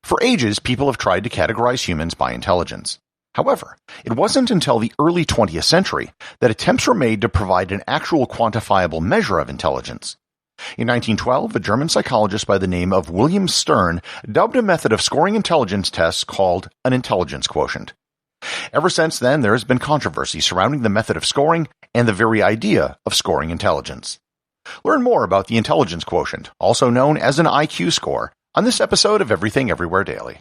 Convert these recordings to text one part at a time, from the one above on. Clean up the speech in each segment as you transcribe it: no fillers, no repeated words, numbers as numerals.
For ages, people have tried to categorize humans by intelligence. However, it wasn't until the early 20th century that attempts were made to provide an actual quantifiable measure of intelligence. In 1912, a German psychologist by the name of William Stern dubbed a method of scoring intelligence tests called an intelligence quotient. Ever since then, there has been controversy surrounding the method of scoring and the very idea of scoring intelligence. Learn more about the intelligence quotient, also known as an IQ score, on this episode of Everything Everywhere Daily.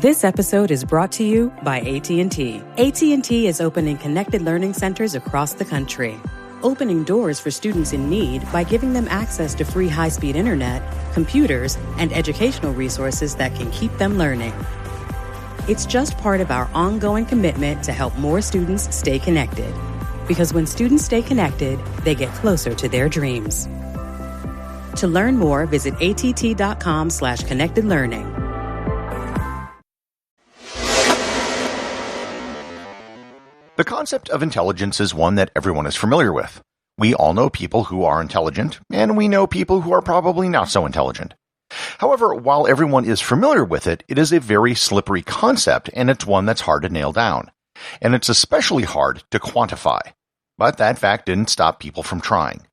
This episode is brought to you by AT&T. AT&T is opening connected learning centers across the country, opening doors for students in need by giving them access to free high-speed internet, computers, and educational resources that can keep them learning. It's just part of our ongoing commitment to help more students stay connected. Because when students stay connected, they get closer to their dreams. To learn more, visit att.com/connectedlearning. The concept of intelligence is one that everyone is familiar with. We all know people who are intelligent, and we know people who are probably not so intelligent. However, while everyone is familiar with it, it is a very slippery concept, and it's one that's hard to nail down. And it's especially hard to quantify. But that fact didn't stop people from trying.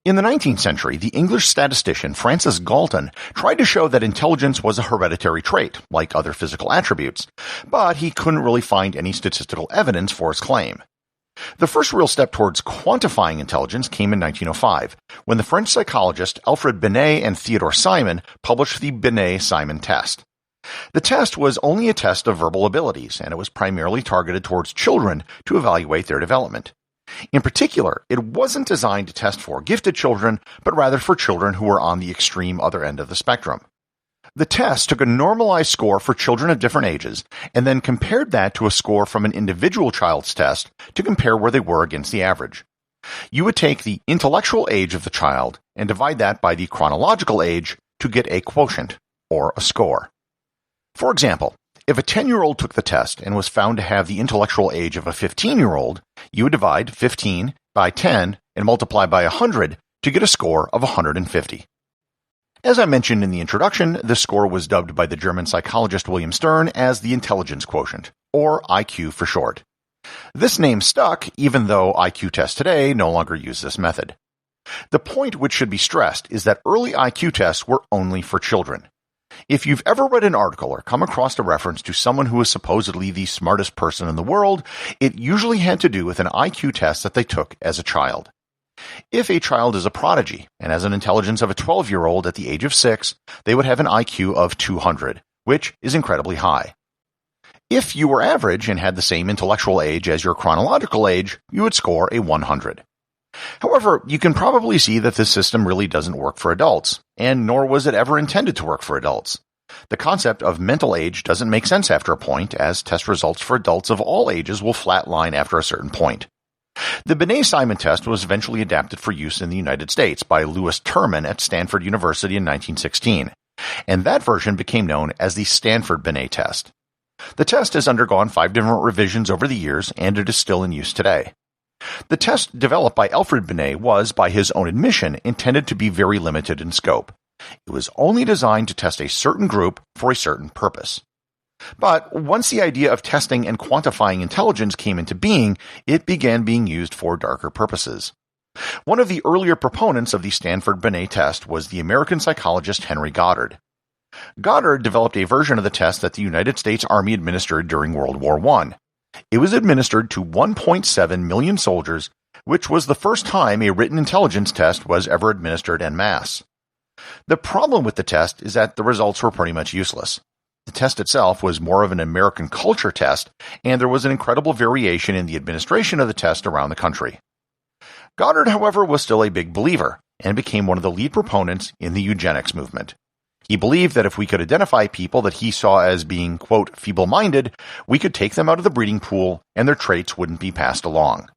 In the 19th century, the English statistician Francis Galton tried to show that intelligence was a hereditary trait, like other physical attributes, but he couldn't really find any statistical evidence for his claim. The first real step towards quantifying intelligence came in 1905, when the French psychologist Alfred Binet and Theodore Simon published the Binet-Simon test. The test was only a test of verbal abilities, and it was primarily targeted towards children to evaluate their development. In particular, it wasn't designed to test for gifted children, but rather for children who were on the extreme other end of the spectrum. The test took a normalized score for children of different ages, and then compared that to a score from an individual child's test to compare where they were against the average. You would take the intellectual age of the child and divide that by the chronological age to get a quotient, or a score. For example, if a 10-year-old took the test and was found to have the intellectual age of a 15-year-old, you would divide 15 by 10 and multiply by 100 to get a score of 150. As I mentioned in the introduction, this score was dubbed by the German psychologist William Stern as the intelligence quotient, or IQ for short. This name stuck, even though IQ tests today no longer use this method. The point which should be stressed is that early IQ tests were only for children. If you've ever read an article or come across a reference to someone who is supposedly the smartest person in the world, it usually had to do with an IQ test that they took as a child. If a child is a prodigy and has an intelligence of a 12-year-old at the age of 6, they would have an IQ of 200, which is incredibly high. If you were average and had the same intellectual age as your chronological age, you would score a 100. However, you can probably see that this system really doesn't work for adults, and nor was it ever intended to work for adults. The concept of mental age doesn't make sense after a point, as test results for adults of all ages will flatline after a certain point. The Binet-Simon test was eventually adapted for use in the United States by Louis Terman at Stanford University in 1916, and that version became known as the Stanford Binet test. The test has undergone 5 different revisions over the years, and it is still in use today. The test developed by Alfred Binet was, by his own admission, intended to be very limited in scope. It was only designed to test a certain group for a certain purpose. But once the idea of testing and quantifying intelligence came into being, it began being used for darker purposes. One of the earlier proponents of the Stanford Binet test was the American psychologist Henry Goddard. Goddard developed a version of the test that the United States Army administered during World War I. It was administered to 1.7 million soldiers, which was the first time a written intelligence test was ever administered en masse. The problem with the test is that the results were pretty much useless. The test itself was more of an American culture test, and there was an incredible variation in the administration of the test around the country. Goddard, however, was still a big believer, and became one of the lead proponents in the eugenics movement. He believed that if we could identify people that he saw as being, quote, feeble-minded, we could take them out of the breeding pool and their traits wouldn't be passed along.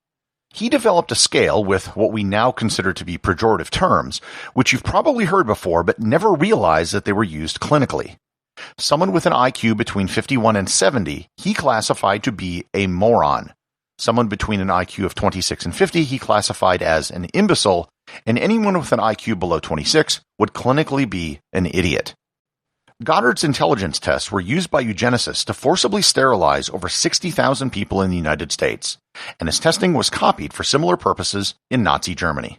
He developed a scale with what we now consider to be pejorative terms, which you've probably heard before but never realized that they were used clinically. Someone with an IQ between 51 and 70, he classified to be a moron. Someone between an IQ of 26 and 50, he classified as an imbecile, and anyone with an IQ below 26 would clinically be an idiot. Goddard's intelligence tests were used by eugenicists to forcibly sterilize over 60,000 people in the United States, and his testing was copied for similar purposes in Nazi Germany.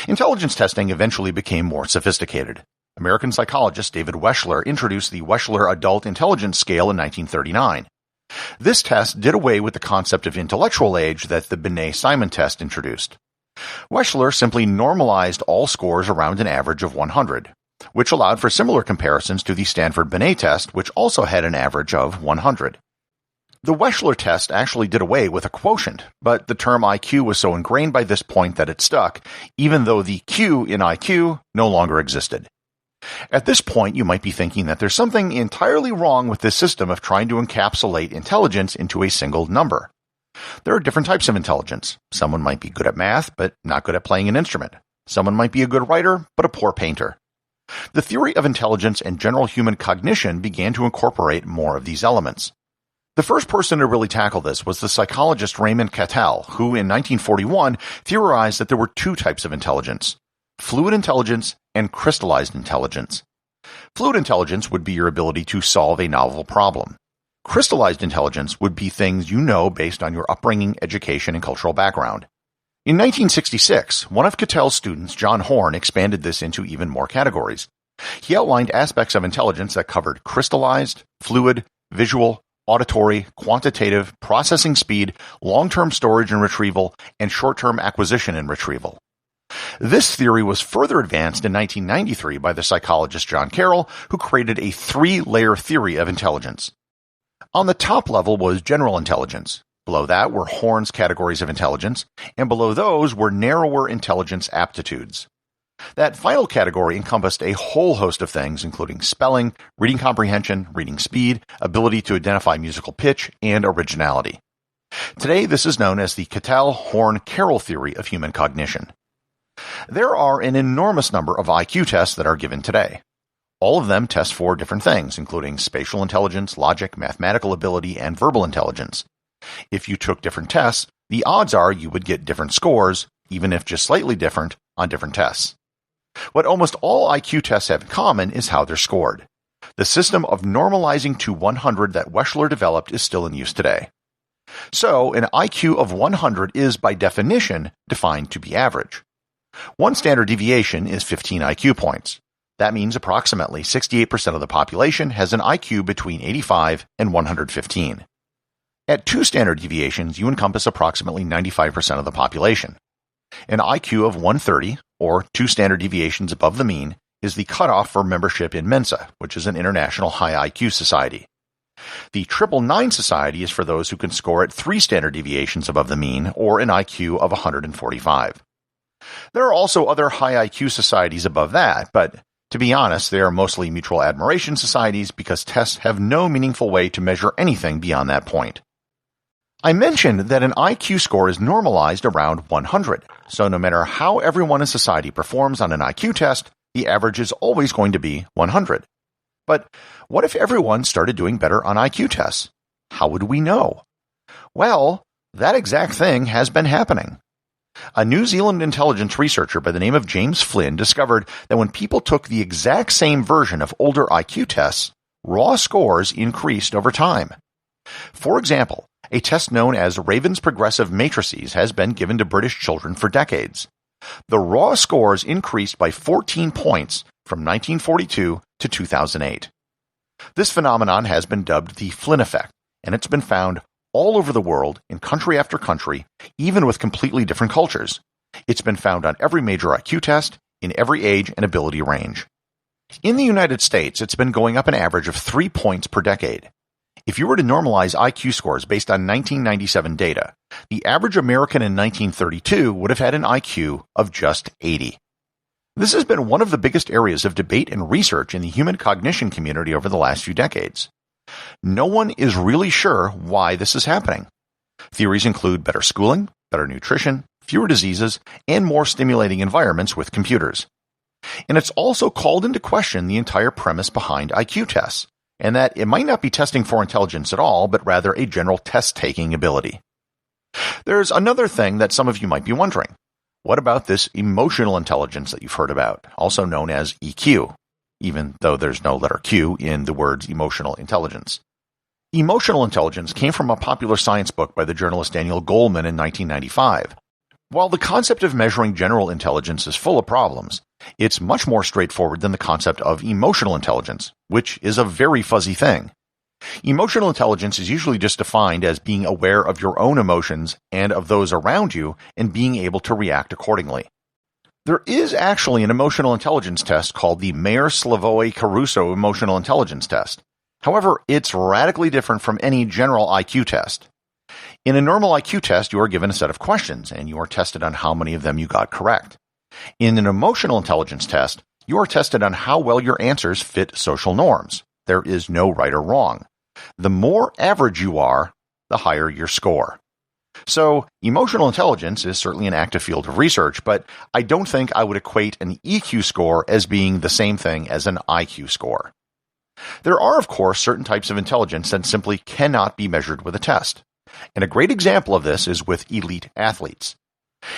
Intelligence testing eventually became more sophisticated. American psychologist David Weshler introduced the Weshler Adult Intelligence Scale in 1939. This test did away with the concept of intellectual age that the Binet-Simon test introduced. Weshler simply normalized all scores around an average of 100, which allowed for similar comparisons to the Stanford Binet test, which also had an average of 100. The Weshler test actually did away with a quotient, but the term IQ was so ingrained by this point that it stuck, even though the Q in IQ no longer existed. At this point, you might be thinking that there's something entirely wrong with this system of trying to encapsulate intelligence into a single number. There are different types of intelligence. Someone might be good at math, but not good at playing an instrument. Someone might be a good writer, but a poor painter. The theory of intelligence and general human cognition began to incorporate more of these elements. The first person to really tackle this was the psychologist Raymond Cattell, who in 1941 theorized that there were two types of intelligence: fluid intelligence and crystallized intelligence. Fluid intelligence would be your ability to solve a novel problem. Crystallized intelligence would be things you know based on your upbringing, education, and cultural background. In 1966, one of Cattell's students, John Horn, expanded this into even more categories. He outlined aspects of intelligence that covered crystallized, fluid, visual, auditory, quantitative, processing speed, long-term storage and retrieval, and short-term acquisition and retrieval. This theory was further advanced in 1993 by the psychologist John Carroll, who created a three-layer theory of intelligence. On the top level was general intelligence. Below that were Horn's categories of intelligence, and below those were narrower intelligence aptitudes. That final category encompassed a whole host of things, including spelling, reading comprehension, reading speed, ability to identify musical pitch, and originality. Today, this is known as the Cattell-Horn-Carroll theory of human cognition. There are an enormous number of IQ tests that are given today. All of them test for different things, including spatial intelligence, logic, mathematical ability, and verbal intelligence. If you took different tests, the odds are you would get different scores, even if just slightly different, on different tests. What almost all IQ tests have in common is how they're scored. The system of normalizing to 100 that Weshler developed is still in use today. So, an IQ of 100 is, by definition, defined to be average. One standard deviation is 15 IQ points. That means approximately 68% of the population has an IQ between 85 and 115. At 2 standard deviations, you encompass approximately 95% of the population. An IQ of 130, or 2 standard deviations above the mean, is the cutoff for membership in Mensa, which is an international high IQ society. The 999 Society is for those who can score at 3 standard deviations above the mean, or an IQ of 145. There are also other high IQ societies above that, but to be honest, they are mostly mutual admiration societies because tests have no meaningful way to measure anything beyond that point. I mentioned that an IQ score is normalized around 100, so no matter how everyone in society performs on an IQ test, the average is always going to be 100. But what if everyone started doing better on IQ tests? How would we know? Well, that exact thing has been happening. A New Zealand intelligence researcher by the name of James Flynn discovered that when people took the exact same version of older IQ tests, raw scores increased over time. For example, a test known as Raven's Progressive Matrices has been given to British children for decades. The raw scores increased by 14 points from 1942 to 2008. This phenomenon has been dubbed the Flynn Effect, and it's been found all over the world, in country after country, even with completely different cultures. It's been found on every major IQ test, in every age and ability range. In the United States, it's been going up an average of 3 points per decade. If you were to normalize IQ scores based on 1997 data, the average American in 1932 would have had an IQ of just 80. This has been one of the biggest areas of debate and research in the human cognition community over the last few decades. No one is really sure why this is happening. Theories include better schooling, better nutrition, fewer diseases, and more stimulating environments with computers. And it's also called into question the entire premise behind IQ tests, and that it might not be testing for intelligence at all, but rather a general test-taking ability. There's another thing that some of you might be wondering. What about this emotional intelligence that you've heard about, also known as EQ, even though there's no letter Q in the words emotional intelligence? Emotional intelligence came from a popular science book by the journalist Daniel Goleman in 1995. While the concept of measuring general intelligence is full of problems, it's much more straightforward than the concept of emotional intelligence, which is a very fuzzy thing. Emotional intelligence is usually just defined as being aware of your own emotions and of those around you and being able to react accordingly. There is actually an emotional intelligence test called the Mayer-Slavoj-Caruso Emotional Intelligence Test. However, it's radically different from any general IQ test. In a normal IQ test, you are given a set of questions, and you are tested on how many of them you got correct. In an emotional intelligence test, you are tested on how well your answers fit social norms. There is no right or wrong. The more average you are, the higher your score. So, emotional intelligence is certainly an active field of research, but I don't think I would equate an EQ score as being the same thing as an IQ score. There are, of course, certain types of intelligence that simply cannot be measured with a test. And a great example of this is with elite athletes.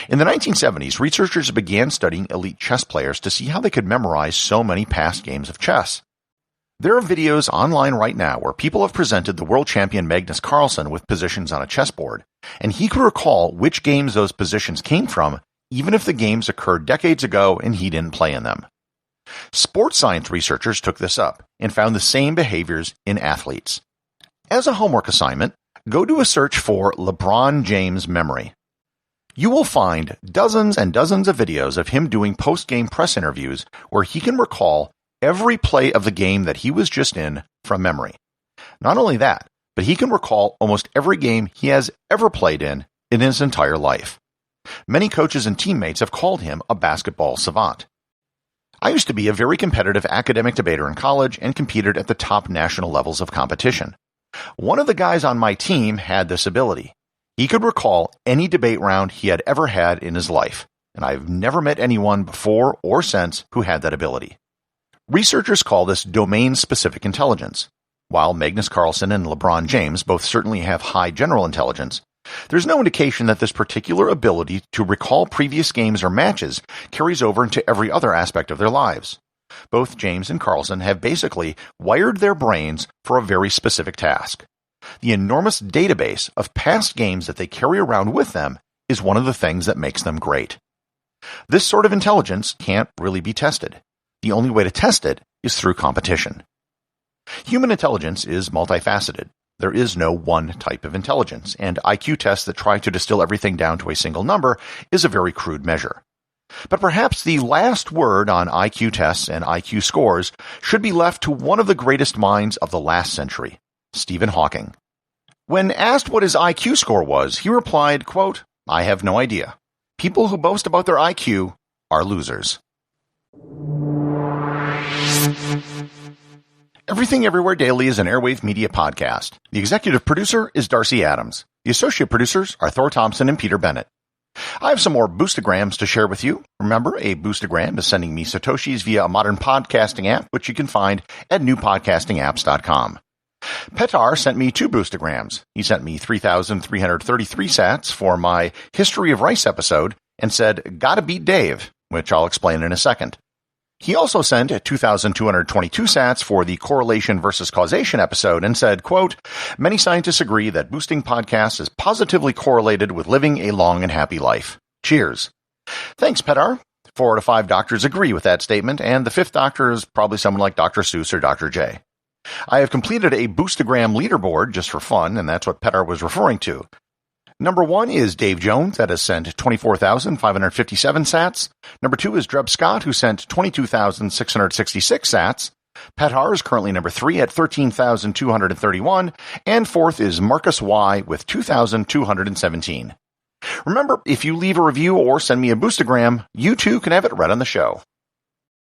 In the 1970s, researchers began studying elite chess players to see how they could memorize so many past games of chess. There are videos online right now where people have presented the world champion Magnus Carlsen with positions on a chessboard, and he could recall which games those positions came from, even if the games occurred decades ago and he didn't play in them. Sports science researchers took this up and found the same behaviors in athletes. As a homework assignment, go do a search for LeBron James memory. You will find dozens and dozens of videos of him doing post-game press interviews where he can recall every play of the game that he was just in from memory. Not only that, but he can recall almost every game he has ever played in his entire life. Many coaches and teammates have called him a basketball savant. I used to be a very competitive academic debater in college and competed at the top national levels of competition. One of the guys on my team had this ability. He could recall any debate round he had ever had in his life, and I've never met anyone before or since who had that ability. Researchers call this domain-specific intelligence. While Magnus Carlsen and LeBron James both certainly have high general intelligence, there's no indication that this particular ability to recall previous games or matches carries over into every other aspect of their lives. Both James and Carlsen have basically wired their brains for a very specific task. The enormous database of past games that they carry around with them is one of the things that makes them great. This sort of intelligence can't really be tested. The only way to test it is through competition. Human intelligence is multifaceted. There is no one type of intelligence, and IQ tests that try to distill everything down to a single number is a very crude measure. But perhaps the last word on IQ tests and IQ scores should be left to one of the greatest minds of the last century, Stephen Hawking. When asked what his IQ score was, he replied, quote, "I have no idea. People who boast about their IQ are losers." Everything Everywhere Daily is an Airwave Media podcast. The executive producer is Darcy Adams. The associate producers are Thor, Thomsen, and Peter Bennett. I have some more boostograms to share with you. Remember, a boostogram is sending me Satoshis via a modern podcasting app, which you can find at newpodcastingapps.com. Petar sent me 2 boostograms. He sent me 3,333 sats for my History of Rice episode and said, "Gotta beat Dave," which I'll explain in a second. He also sent 2,222 sats for the Correlation versus Causation episode and said, quote, "Many scientists agree that boosting podcasts is positively correlated with living a long and happy life. Cheers." Thanks, Petar. 4 out of 5 doctors agree with that statement, and the 5th doctor is probably someone like Dr. Seuss or Dr. J. I have completed a boostogram leaderboard just for fun, and that's what Petar was referring to. Number 1 is Dave Jones, that has sent 24,557 sats. Number 2 is Dreb Scott, who sent 22,666 sats. Petar is currently number 3 at 13,231. And 4th is Marcus Y with 2,217. Remember, if you leave a review or send me a boostogram, you too can have it read on the show.